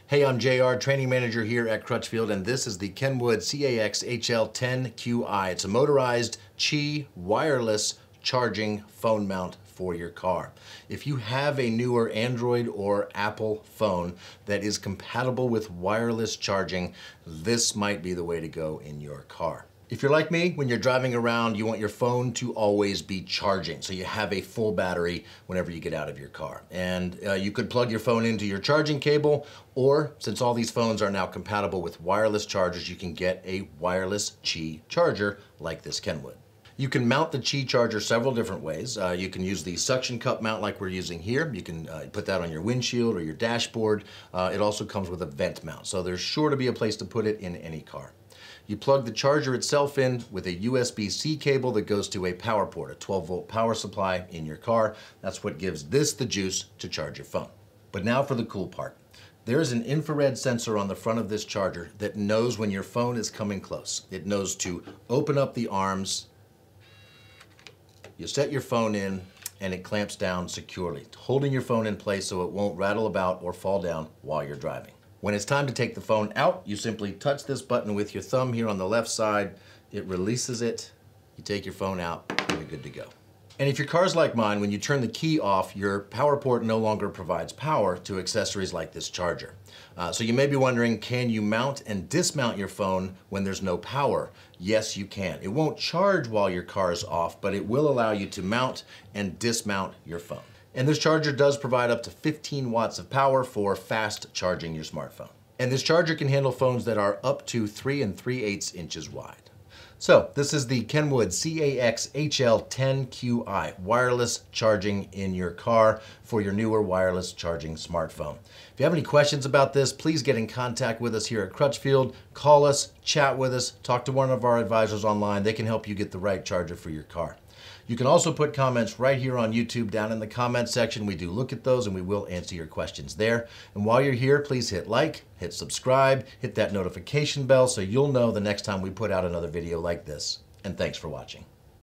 Hey, I'm JR, training manager here at Crutchfield, and this is the Kenwood CAX-HL10Qi. It's a motorized Qi wireless charging phone mount for your car. If you have a newer Android or Apple phone that is compatible with wireless charging, this might be the way to go in your car. If you're like me, when you're driving around, you want your phone to always be charging, so you have a full battery whenever you get out of your car. And you could plug your phone into your charging cable, or since all these phones are now compatible with wireless chargers, you can get a wireless Qi charger like this Kenwood. You can mount the Qi charger several different ways. You can use the suction cup mount like we're using here. You can put that on your windshield or your dashboard. It also comes with a vent mount, so there's sure to be a place to put it in any car. You plug the charger itself in with a USB-C cable that goes to a power port, a 12-volt power supply in your car. That's what gives this the juice to charge your phone. But now for the cool part. There is an infrared sensor on the front of this charger that knows when your phone is coming close. It knows to open up the arms, you set your phone in, and it clamps down securely, holding your phone in place so it won't rattle about or fall down while you're driving. When it's time to take the phone out, you simply touch this button with your thumb here on the left side. It releases it, you take your phone out, and you're good to go. And if your car's like mine, when you turn the key off, your power port no longer provides power to accessories like this charger. So you may be wondering, can you mount and dismount your phone when there's no power? Yes, you can. It won't charge while your car is off, but it will allow you to mount and dismount your phone. And this charger does provide up to 15 watts of power for fast charging your smartphone. And this charger can handle phones that are up to 3 3/8 inches wide. So this is the Kenwood CAX-HL10Qi, wireless charging in your car for your newer wireless charging smartphone. If you have any questions about this, please get in contact with us here at Crutchfield. Call us, chat with us, talk to one of our advisors online. They can help you get the right charger for your car. You can also put comments right here on YouTube down in the comment section. We do look at those and we will answer your questions there. And while you're here, please hit like, hit subscribe, hit that notification bell so you'll know the next time we put out another video like this. And thanks for watching.